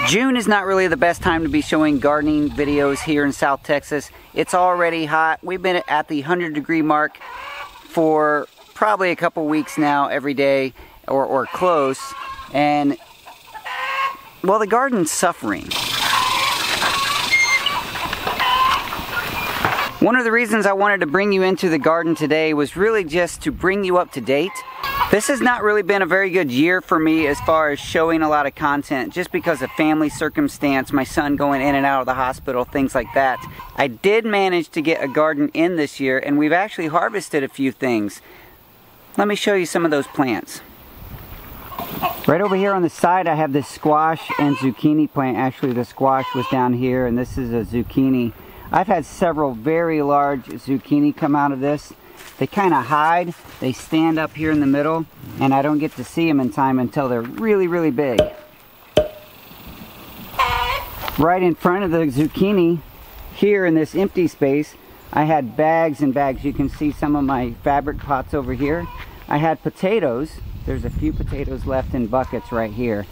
June is not really the best time to be showing gardening videos here in South Texas. It's already hot. We've been at the 100-degree mark for probably a couple weeks now, every day or close. And, well, the garden's suffering. One of the reasons I wanted to bring you into the garden today was really just to bring you up to date. This has not really been a very good year for me as far as showing a lot of content, just because of family circumstance, my son going in and out of the hospital, things like that. I did manage to get a garden in this year, and we've actually harvested a few things. Let me show you some of those plants. Right over here on the side I have this squash and zucchini plant. Actually, the squash was down here, and this is a zucchini. I've had several very large zucchini come out of this. They kind of hide, they stand up here in the middle, and I don't get to see them in time until they're really, really big. Right in front of the zucchini, here in this empty space, I had bags and bags. You can see some of my fabric pots over here. I had potatoes. There's a few potatoes left in buckets right here.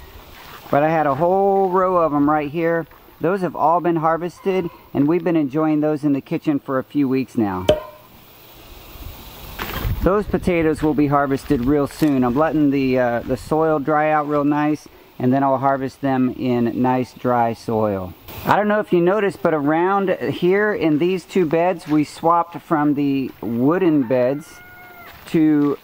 But I had a whole row of them right here. Those have all been harvested, and we've been enjoying those in the kitchen for a few weeks now. Those potatoes will be harvested real soon. I'm letting the soil dry out real nice, and then I'll harvest them in nice dry soil. I don't know if you noticed, but around here in these two beds, we swapped from the wooden beds to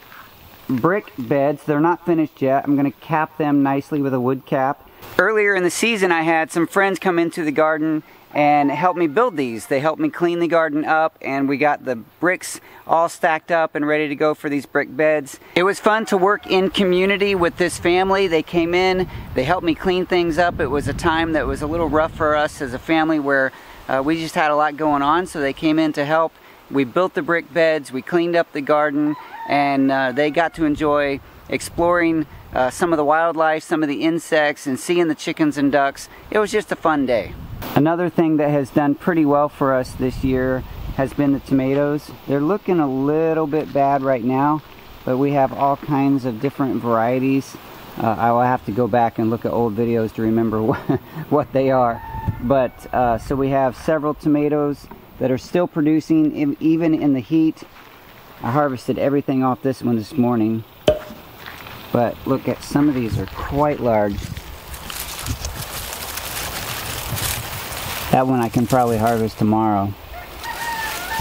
brick beds. They're not finished yet. I'm going to cap them nicely with a wood cap. Earlier in the season, I had some friends come into the garden and help me build these. They helped me clean the garden up, and we got the bricks all stacked up and ready to go for these brick beds. It was fun to work in community with this family. They came in, they helped me clean things up. It was a time that was a little rough for us as a family where we just had a lot going on, so they came in to help. We built the brick beds, we cleaned up the garden, and they got to enjoy exploring some of the wildlife, some of the insects, and seeing the chickens and ducks. It was just a fun day. Another thing that has done pretty well for us this year has been the tomatoes. They're looking a little bit bad right now, but we have all kinds of different varieties. I will have to go back and look at old videos to remember what they are. But so we have several tomatoes that are still producing even in the heat. I harvested everything off this one this morning. But look at some of these are quite large. That one I can probably harvest tomorrow.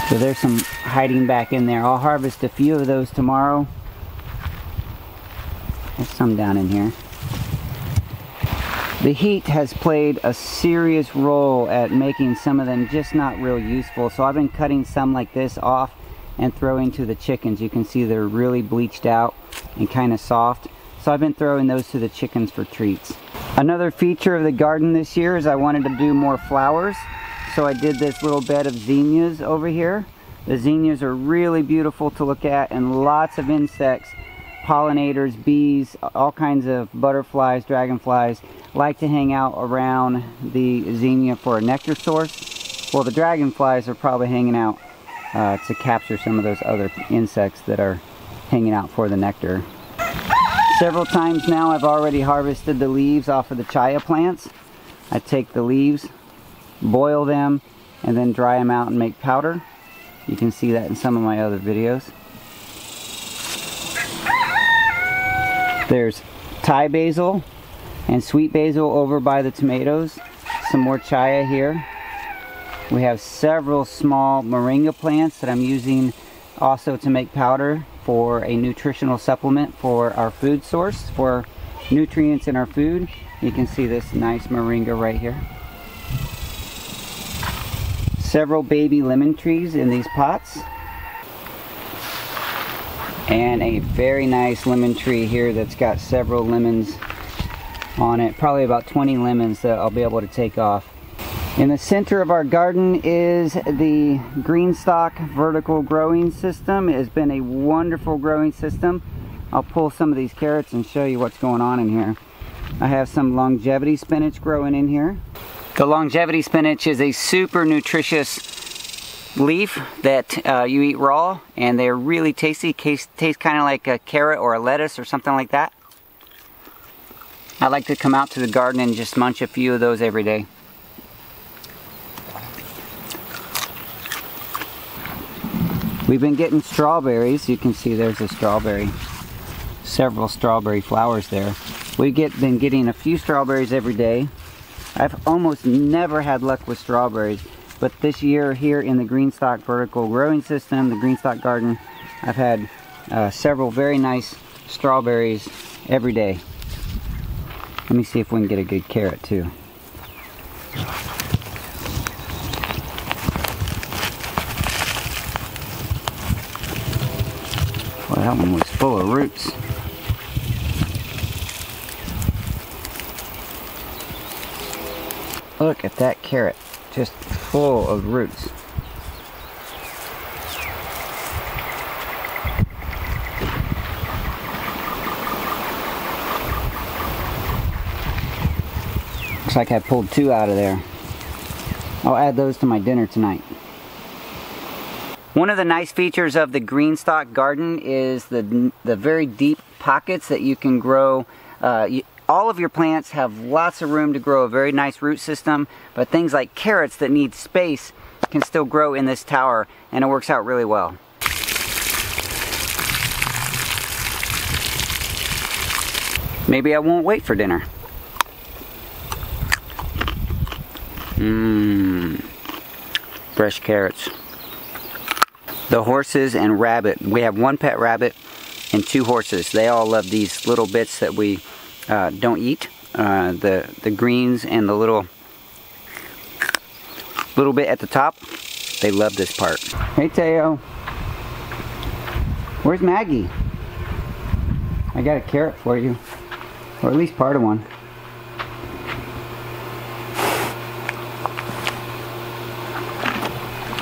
So there's some hiding back in there. I'll harvest a few of those tomorrow. There's some down in here. The heat has played a serious role at making some of them just not real useful. So I've been cutting some like this off and throwing to the chickens. You can see they're really bleached out and kind of soft. So I've been throwing those to the chickens for treats. Another feature of the garden this year is I wanted to do more flowers. So I did this little bed of zinnias over here. The zinnias are really beautiful to look at, and lots of insects, pollinators, bees, all kinds of butterflies, dragonflies like to hang out around the zinnia for a nectar source. Well, the dragonflies are probably hanging out to capture some of those other insects that are hanging out for the nectar. Several times now I've already harvested the leaves off of the chaya plants. I take the leaves, boil them, and then dry them out and make powder. You can see that in some of my other videos. There's Thai basil and sweet basil over by the tomatoes. Some more chaya here. We have several small moringa plants that I'm using also to make powder for a nutritional supplement for our food source, for nutrients in our food. You can see this nice moringa right here. Several baby lemon trees in these pots. And a very nice lemon tree here that's got several lemons on it. Probably about 20 lemons that I'll be able to take off. In the center of our garden is the Greenstalk vertical growing system. It has been a wonderful growing system. I'll pull some of these carrots and show you what's going on in here. I have some longevity spinach growing in here. The longevity spinach is a super nutritious leaf that you eat raw, and they're really tasty. Taste kind of like a carrot or a lettuce or something like that. I like to come out to the garden and just munch a few of those every day. We've been getting strawberries. You can see there's a strawberry. Several strawberry flowers there. We've been getting a few strawberries every day. I've almost never had luck with strawberries, but this year here in the Greenstalk vertical growing system, the Greenstalk Garden, I've had several very nice strawberries every day. Let me see if we can get a good carrot too. Well, that one was full of roots. Look at that carrot, just full of roots. Looks like I pulled 2 out of there. I'll add those to my dinner tonight. One of the nice features of the Greenstalk Garden is the very deep pockets that you can grow. All of your plants have lots of room to grow a very nice root system, but things like carrots that need space can still grow in this tower, and it works out really well. Maybe I won't wait for dinner. Fresh carrots. The horses and rabbit. We have 1 pet rabbit and 2 horses. They all love these little bits that we don't eat. The greens and the little bit at the top. They love this part. Hey Teo. Where's Maggie? I got a carrot for you. Or at least part of one.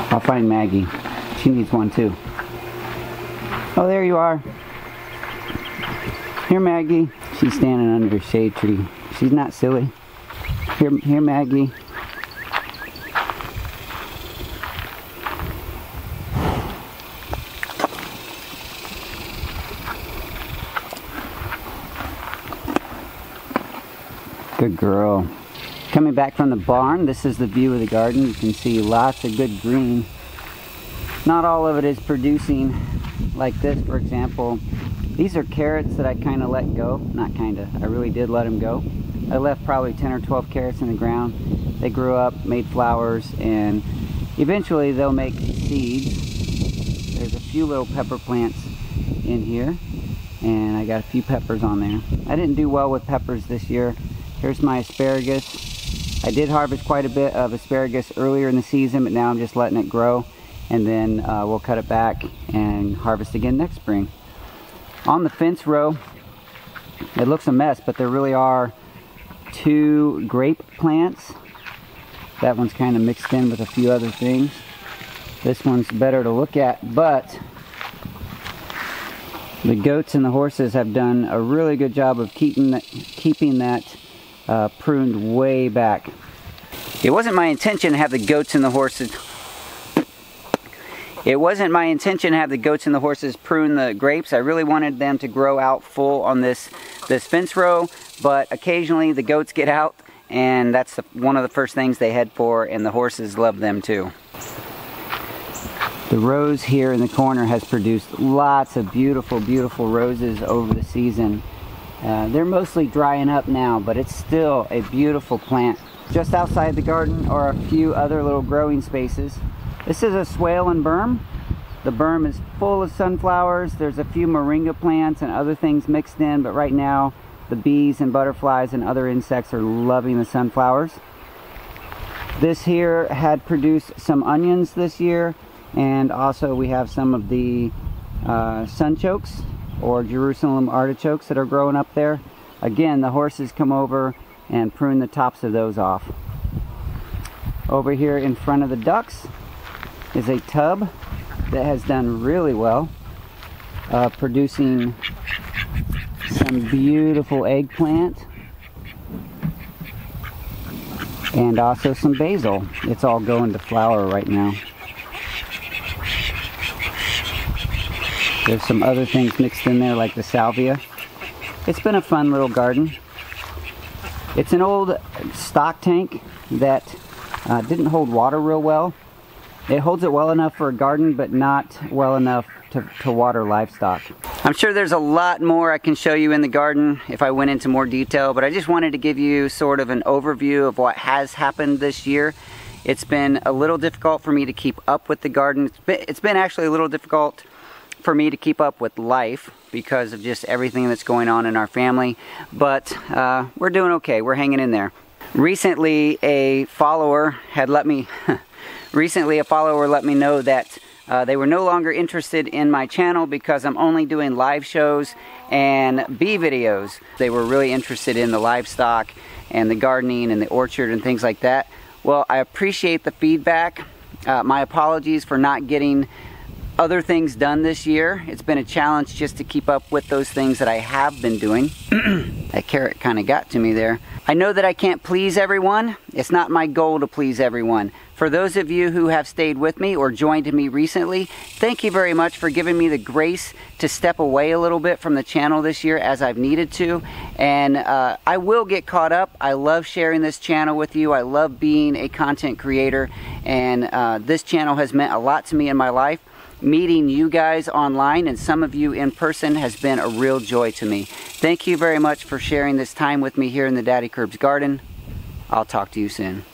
I'll find Maggie. She needs one too. Oh, there you are. Here, Maggie. She's standing under a shade tree. She's not silly. Here, Maggie. Good girl. Coming back from the barn, this is the view of the garden. You can see lots of good green. Not all of it is producing like this, for example. These are carrots that I kind of let go. Not kind of, I really did let them go. I left probably 10 or 12 carrots in the ground. They grew up, made flowers, and eventually they'll make seeds. There's a few little pepper plants in here, and I got a few peppers on there. I didn't do well with peppers this year. Here's my asparagus. I did harvest quite a bit of asparagus earlier in the season, but now I'm just letting it grow, and then we'll cut it back and harvest again next spring. On the fence row, it looks a mess, but there really are 2 grape plants. That one's kind of mixed in with a few other things. This one's better to look at, but the goats and the horses have done a really good job of keeping that pruned way back. It wasn't my intention to have the goats and the horses prune the grapes. I really wanted them to grow out full on this fence row, but occasionally the goats get out, and that's one of the first things they head for, and the horses love them too. The rose here in the corner has produced lots of beautiful, beautiful roses over the season. They're mostly drying up now, but it's still a beautiful plant. Just outside the garden are a few other little growing spaces. This is a swale and berm. The berm is full of sunflowers. There's a few moringa plants and other things mixed in, but right now the bees and butterflies and other insects are loving the sunflowers. This here had produced some onions this year, and also we have some of the sunchokes or Jerusalem artichokes that are growing up there. Again, the horses come over and prune the tops of those off. Over here in front of the ducks is a tub that has done really well, producing some beautiful eggplant and also some basil. It's all going to flower right now. There's some other things mixed in there like the salvia. It's been a fun little garden. It's an old stock tank that didn't hold water real well. It holds it well enough for a garden, but not well enough to water livestock. I'm sure there's a lot more I can show you in the garden if I went into more detail, but I just wanted to give you sort of an overview of what has happened this year. It's been a little difficult for me to keep up with the garden. It's been actually a little difficult for me to keep up with life because of just everything that's going on in our family, but we're doing okay. We're hanging in there. Recently, a follower let me know that they were no longer interested in my channel because I'm only doing live shows and bee videos. They were really interested in the livestock and the gardening and the orchard and things like that. Well, I appreciate the feedback. My apologies for not getting other things done this year. It's been a challenge just to keep up with those things that I have been doing. That carrot kind of got to me there. I know that I can't please everyone. It's not my goal to please everyone. For those of you who have stayed with me or joined me recently, thank you very much for giving me the grace to step away a little bit from the channel this year as I've needed to. And I will get caught up. I love sharing this channel with you. I love being a content creator. And this channel has meant a lot to me in my life. Meeting you guys online and some of you in person has been a real joy to me. Thank you very much for sharing this time with me here in the Daddykirbs Garden. I'll talk to you soon.